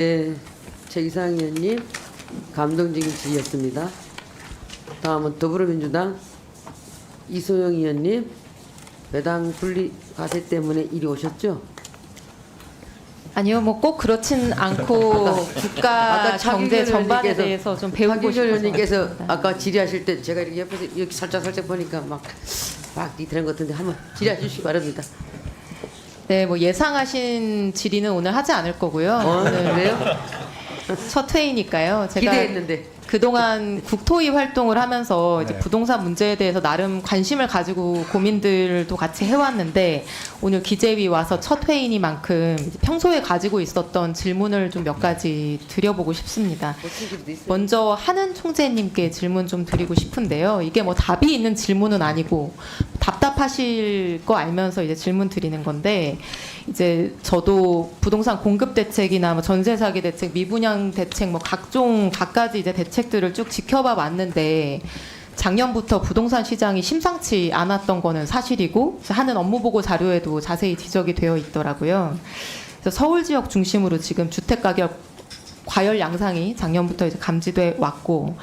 네, 최기상 의원님 감동적인 질의였습니다. 다음은 더불어민주당 이소영 의원님, 배당 분리 과세 때문에 이리 오셨죠? 아니요, 뭐 꼭 그렇진 않고 국가 경제 전반에 대해서 좀 배우고 박유철 싶어서 의원님께서 왔습니다. 아까 질의하실 때 제가 이렇게 옆에서 이렇게 살짝 보니까 막 되는 것 같은데 한번 질의해 주시기 바랍니다. 네, 뭐 예상하신 질의는 오늘 하지 않을 거고요. 오늘 그래요? 첫 회의니까요. 제가 기대했는데. 그동안 국토위 활동을 하면서 이제 부동산 문제에 대해서 나름 관심을 가지고 고민들도 같이 해왔는데 오늘 기재위 와서 첫 회의니만큼 평소에 가지고 있었던 질문을 좀 몇 가지 드려보고 싶습니다. 먼저 한은 총재님께 질문 좀 드리고 싶은데요. 이게 뭐 답이 있는 질문은 아니고 답답하실 거 알면서 이제 질문 드리는 건데 이제 저도 부동산 공급 대책이나 뭐 전세 사기 대책, 미분양 대책 뭐 각종 갖가지 이제 대책들을 쭉 지켜봐 왔는데 작년부터 부동산 시장이 심상치 않았던 거는 사실이고 하는 업무 보고 자료에도 자세히 지적이 되어 있더라고요. 그래서 서울 지역 중심으로 지금 주택 가격 과열 양상이 작년부터 이제 감지돼 왔고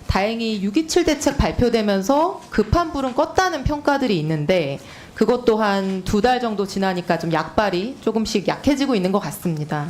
다행히 6.27 대책 발표되면서 급한 불은 껐다는 평가들이 있는데 그것 또한 2달 정도 지나니까 좀 약발이 조금씩 약해지고 있는 것 같습니다.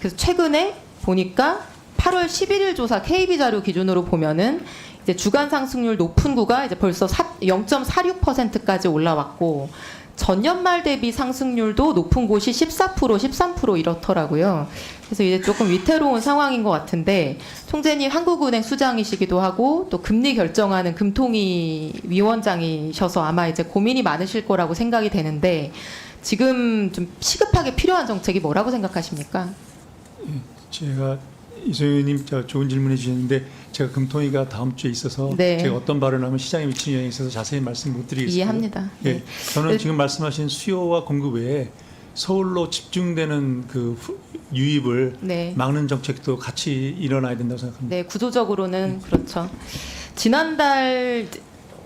그래서 최근에 보니까 8월 11일 조사 KB 자료 기준으로 보면은 이제 주간 상승률 높은 구가 이제 벌써 0.46%까지 올라왔고 전년 말 대비 상승률도 높은 곳이 14%, 13% 이렇더라고요. 그래서 이제 조금 위태로운 상황인 것 같은데 총재님 한국은행 수장이시기도 하고 또 금리 결정하는 금통위 위원장이셔서 아마 이제 고민이 많으실 거라고 생각이 되는데 지금 좀 시급하게 필요한 정책이 뭐라고 생각하십니까? 제가 이소영님 좋은 질문해 주셨는데 제가 금통위가 다음 주에 있어서 네. 제가 어떤 발언을 하면 시장에 미치는 영향에 있어서 자세히 말씀 못 드리겠습니다. 이해합니다. 예, 네. 저는 지금 말씀하신 수요와 공급 외에 서울로 집중되는 그 유입을 네. 막는 정책도 같이 일어나야 된다고 생각합니다. 네, 구조적으로는 그렇죠.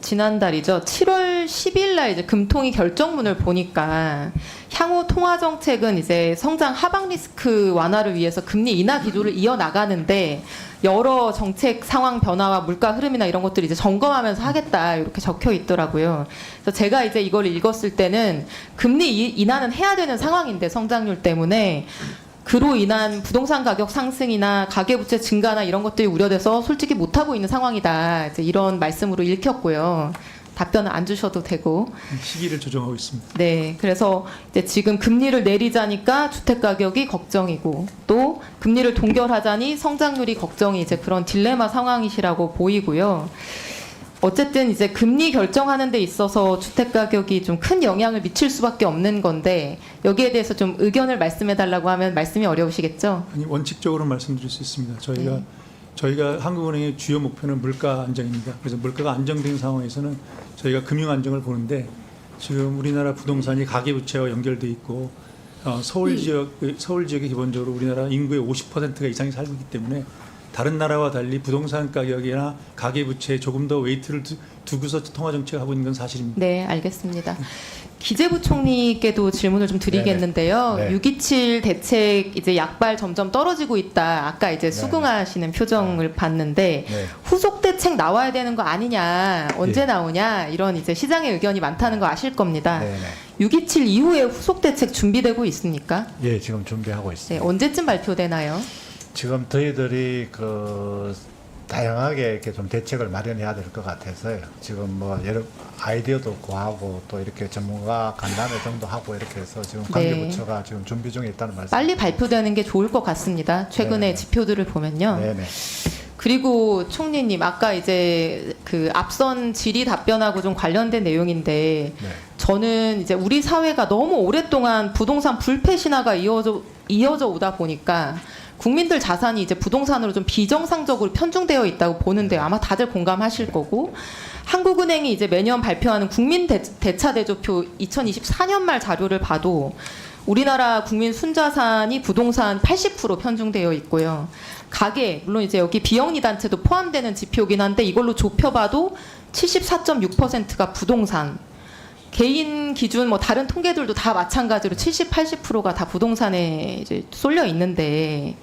지난달이죠. 7월 10일 날 이제 금통위 결정문을 보니까 향후 통화 정책은 이제 성장 하방 리스크 완화를 위해서 금리 인하 기조를 이어 나가는데 여러 정책 상황 변화와 물가 흐름이나 이런 것들을 이제 점검하면서 하겠다 이렇게 적혀 있더라고요. 그래서 제가 이제 이걸 읽었을 때는 금리 인하는 해야 되는 상황인데 성장률 때문에 그로 인한 부동산 가격 상승이나 가계부채 증가나 이런 것들이 우려돼서 솔직히 못하고 있는 상황이다. 이제 이런 말씀으로 읽혔고요. 답변을 안 주셔도 되고. 시기를 조정하고 있습니다. 네, 그래서 이제 지금 금리를 내리자니까 주택 가격이 걱정이고 또 금리를 동결하자니 성장률이 걱정이 이제 그런 딜레마 상황이시라고 보이고요. 어쨌든 이제 금리 결정하는 데 있어서 주택 가격이 좀 큰 영향을 미칠 수밖에 없는 건데 여기에 대해서 좀 의견을 말씀해 달라고 하면 말씀이 어려우시겠죠? 아니, 원칙적으로 말씀드릴 수 있습니다. 네. 저희가 한국은행의 주요 목표는 물가 안정입니다. 그래서 물가가 안정된 상황에서는 저희가 금융 안정을 보는데 지금 우리나라 부동산이 가계부채와 연결돼 있고 서울 지역에 기본적으로 우리나라 인구의 50%가 이상이 살고 있기 때문에 다른 나라와 달리 부동산 가격이나 가계부채에 조금 더 웨이트를 두고서 통화정책을 하고 있는 건 사실입니다. 네, 알겠습니다. 기재부 총리께도 질문을 좀 드리겠는데요. 네. 6.27 대책 이제 약발 점점 떨어지고 있다. 아까 이제 수긍하시는 표정을 봤는데 네. 후속 대책 나와야 되는 거 아니냐, 언제 예. 나오냐 이런 이제 시장의 의견이 많다는 거 아실 겁니다. 네네. 6.27 이후에 후속 대책 준비되고 있습니까? 예, 지금 준비하고 네, 있습니다. 언제쯤 발표되나요? 지금 저희들이 다양하게 이렇게 좀 대책을 마련해야 될 것 같아서요. 지금 뭐 여러 아이디어도 구하고 또 이렇게 전문가 간담회 정도 하고 이렇게 해서 지금 관계부처가 지금 준비 중에 있다는 말씀. 빨리 발표되는 게 좋을 것 같습니다. 최근에 네네. 지표들을 보면요. 네네. 그리고 총리님 아까 이제 그 앞선 질의 답변하고 좀 관련된 내용인데 네. 저는 이제 우리 사회가 너무 오랫동안 부동산 불패 신화가 이어져 오다 보니까 국민들 자산이 이제 부동산으로 좀 비정상적으로 편중되어 있다고 보는데 아마 다들 공감하실 거고 한국은행이 이제 매년 발표하는 국민 대차 대조표 2024년 말 자료를 봐도 우리나라 국민 순자산이 부동산 80% 편중되어 있고요. 가계 물론 이제 여기 비영리 단체도 포함되는 지표긴 한데 이걸로 좁혀봐도 74.6%가 부동산. 개인 기준 뭐 다른 통계들도 다 마찬가지로 70, 80%가 다 부동산에 이제 쏠려 있는데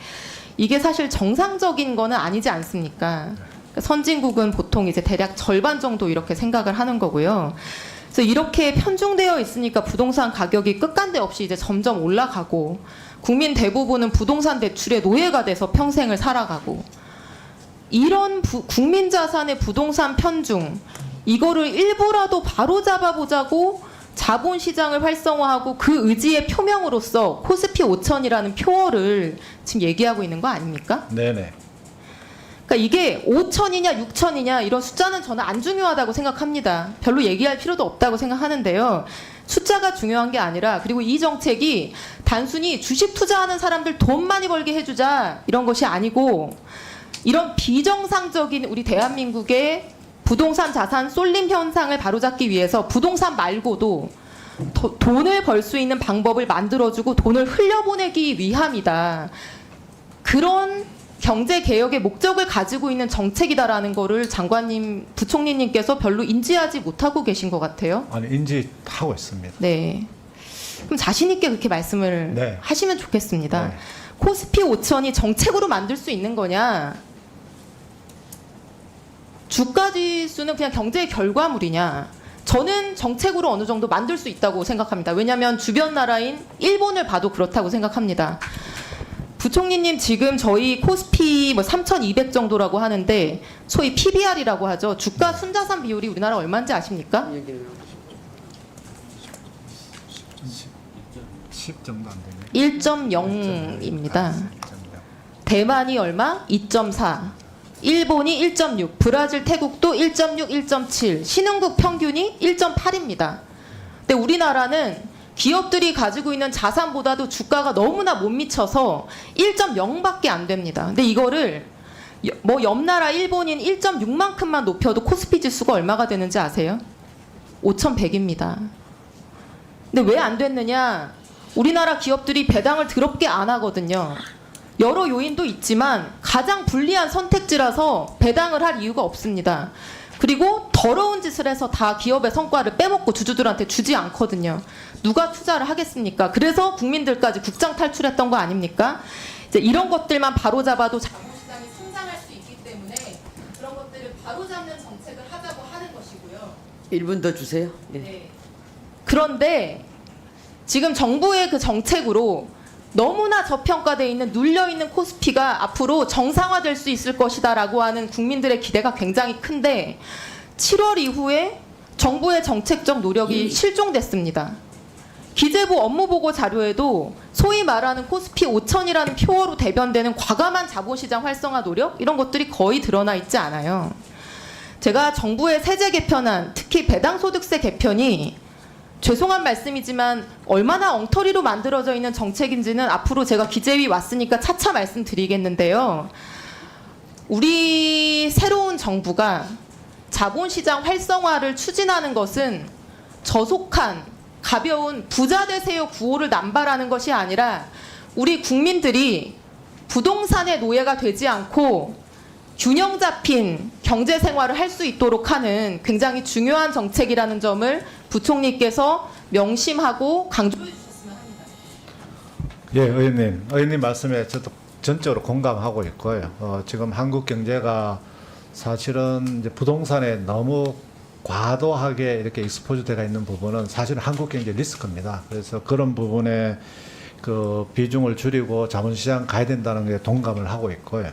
이게 사실 정상적인 거는 아니지 않습니까? 그러니까 선진국은 보통 이제 대략 절반 정도 이렇게 생각을 하는 거고요. 그래서 이렇게 편중되어 있으니까 부동산 가격이 끝간데 없이 이제 점점 올라가고 국민 대부분은 부동산 대출의 노예가 돼서 평생을 살아가고 이런 국민 자산의 부동산 편중 이거를 일부라도 바로 잡아보자고 자본시장을 활성화하고 그 의지의 표명으로서 코스피 5천이라는 표어를 지금 얘기하고 있는 거 아닙니까? 네네. 그러니까 이게 5천이냐 6천이냐 이런 숫자는 저는 안 중요하다고 생각합니다. 별로 얘기할 필요도 없다고 생각하는데요. 숫자가 중요한 게 아니라 그리고 이 정책이 단순히 주식 투자하는 사람들 돈 많이 벌게 해주자 이런 것이 아니고 이런 비정상적인 우리 대한민국의 부동산 자산 쏠림 현상을 바로잡기 위해서 부동산 말고도 돈을 벌 수 있는 방법을 만들어주고 돈을 흘려보내기 위함이다. 그런 경제 개혁의 목적을 가지고 있는 정책이다라는 거를 장관님, 부총리님께서 별로 인지하지 못하고 계신 것 같아요. 아니 인지하고 있습니다. 네. 그럼 자신 있게 그렇게 말씀을 네. 하시면 좋겠습니다. 네. 코스피 5천이 정책으로 만들 수 있는 거냐? 주가 지수는 그냥 경제의 결과물이냐? 저는 정책으로 어느 정도 만들 수 있다고 생각합니다. 왜냐하면 주변 나라인 일본을 봐도 그렇다고 생각합니다. 부총리님 지금 저희 코스피 뭐 3,200 정도라고 하는데 소위 PBR이라고 하죠. 주가 순자산 비율이 우리나라 얼마인지 아십니까? 10 정도 안 되네. 1.0입니다. 대만이 얼마? 2.4. 일본이 1.6. 브라질, 태국도 1.6, 1.7. 신흥국 평균이 1.8입니다. 근데 우리나라는 기업들이 가지고 있는 자산보다도 주가가 너무나 못 미쳐서 1.0밖에 안 됩니다. 근데 이거를 뭐 옆 나라 일본인 1.6만큼만 높여도 코스피 지수가 얼마가 되는지 아세요? 5,100입니다. 근데 왜 안 됐느냐? 우리나라 기업들이 배당을 더럽게 안 하거든요. 여러 요인도 있지만 가장 불리한 선택지라서 배당을 할 이유가 없습니다. 그리고 더러운 짓을 해서 다 기업의 성과를 빼먹고 주주들한테 주지 않거든요. 누가 투자를 하겠습니까? 그래서 국민들까지 국장 탈출했던 거 아닙니까? 이제 이런 것들만 바로잡아도 자본시장이 성장할 수 있기 때문에 그런 것들을 바로잡는 정책을 하자고 하는 것이고요. 1분 더 주세요. 예. 네. 그런데 지금 정부의 그 정책으로 너무나 저평가되어 있는 눌려있는 코스피가 앞으로 정상화될 수 있을 것이다라고 하는 국민들의 기대가 굉장히 큰데 7월 이후에 정부의 정책적 노력이 실종됐습니다. 기재부 업무보고 자료에도 소위 말하는 코스피 5천이라는 표어로 대변되는 과감한 자본시장 활성화 노력 이런 것들이 거의 드러나 있지 않아요. 제가 정부의 세제 개편안, 특히 배당소득세 개편이 죄송한 말씀이지만 얼마나 엉터리로 만들어져 있는 정책인지는 앞으로 제가 기재위 왔으니까 차차 말씀드리겠는데요. 우리 새로운 정부가 자본시장 활성화를 추진하는 것은 저속한 가벼운 부자 되세요 구호를 남발하는 것이 아니라 우리 국민들이 부동산의 노예가 되지 않고 균형 잡힌 경제 생활을 할 수 있도록 하는 굉장히 중요한 정책이라는 점을 부총리께서 명심하고 강조해 주셨으면 합니다. 예, 의원님 말씀에 저도 전적으로 공감하고 있고요. 지금 한국 경제가 사실은 이제 부동산에 너무 과도하게 이렇게 익스포즈되어 있는 부분은 사실은 한국 경제 리스크입니다. 그래서 그런 부분에 그 비중을 줄이고 자본시장 가야 된다는 게 동감을 하고 있고요.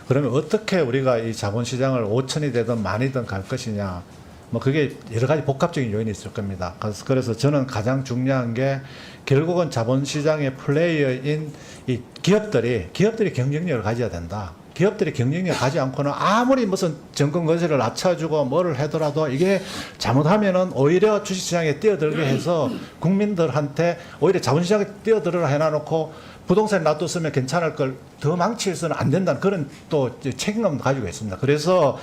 그러면 어떻게 우리가 이 자본시장을 5천이 되든 만이든 갈 것이냐, 뭐 그게 여러 가지 복합적인 요인이 있을 겁니다. 그래서 저는 가장 중요한 게 결국은 자본시장의 플레이어인 이 기업들이 경쟁력을 가져야 된다. 기업들이 경쟁력을 가지 않고는 아무리 무슨 정권 건설을 낮춰주고 뭐를 하더라도 이게 잘못하면은 오히려 주식시장에 뛰어들게 해서 국민들한테 오히려 자본시장에 뛰어들으라 해놔놓고 부동산에 놔뒀으면 괜찮을 걸 더 망치해서는 안 된다는 그런 또 책임감도 가지고 있습니다. 그래서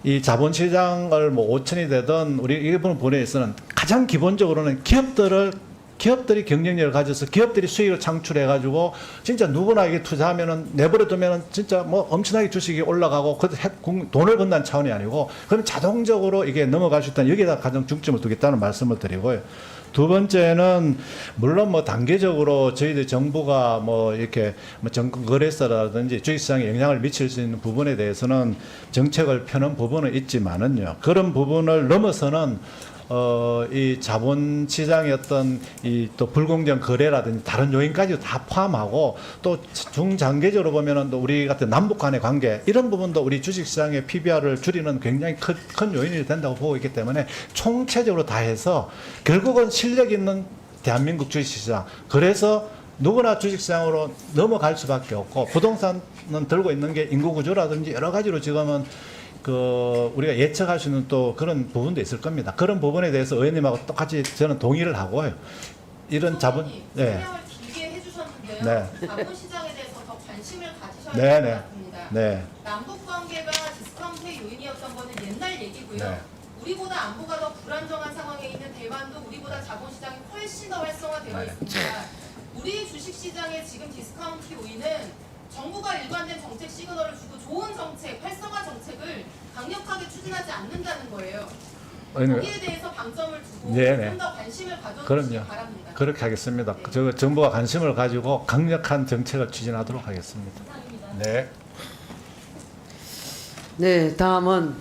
이 자본시장을 뭐 5천이 되든 우리 일본 본회에서는 가장 기본적으로는 기업들이 경쟁력을 가져서 기업들이 수익을 창출해가지고 진짜 누구나 이게 투자하면은 내버려두면은 진짜 뭐 엄청나게 주식이 올라가고 돈을 번다는 차원이 아니고 그럼 자동적으로 이게 넘어갈 수 있다는 여기에다 가장 중점을 두겠다는 말씀을 드리고요. 두 번째는 물론 뭐 단계적으로 저희들 정부가 뭐 이렇게 뭐 정권 거래소라든지 주식시장에 영향을 미칠 수 있는 부분에 대해서는 정책을 펴는 부분은 있지만은요. 그런 부분을 넘어서는 이 자본시장의 어떤 이 또 불공정 거래라든지 다른 요인까지 다 포함하고 또 중장기적으로 보면은 또 우리 같은 남북 간의 관계 이런 부분도 우리 주식시장의 PBR을 줄이는 굉장히 큰 요인이 된다고 보고 있기 때문에 총체적으로 다 해서 결국은 실력 있는 대한민국 주식시장 그래서 누구나 주식시장으로 넘어갈 수밖에 없고 부동산은 들고 있는 게 인구구조라든지 여러 가지로 지금은 우리가 예측할 수 있는 또 그런 부분도 있을 겁니다. 그런 부분에 대해서 의원님하고 똑같이 저는 동의를 하고요. 이런 자본, 네. 설명을 길게 해주셨는데요. 네. 자본시장에 대해서 더 관심을 가지셔야 네, 될 것 네. 같습니다. 네. 남북 관계가 디스카운트의 요인이었던 거는 옛날 얘기고요. 네. 우리보다 안보가 더 불안정한 상황에 있는 대만도 우리보다 자본시장이 훨씬 더 활성화되어 네. 있습니다. 우리 주식시장의 지금 디스카운트 요인은 정부가 일관된 정책 시그널을 주고 좋은 정책, 활성화 정책을 강력하게 추진하지 않는다는 거예요. 거기에 대해서 방점을 두고 네네. 좀 더 관심을 가져주시기 그럼요. 바랍니다. 그렇게 하겠습니다. 네. 저 정부가 관심을 가지고 강력한 정책을 추진하도록 하겠습니다. 감사합니다. 네. 네, 다음은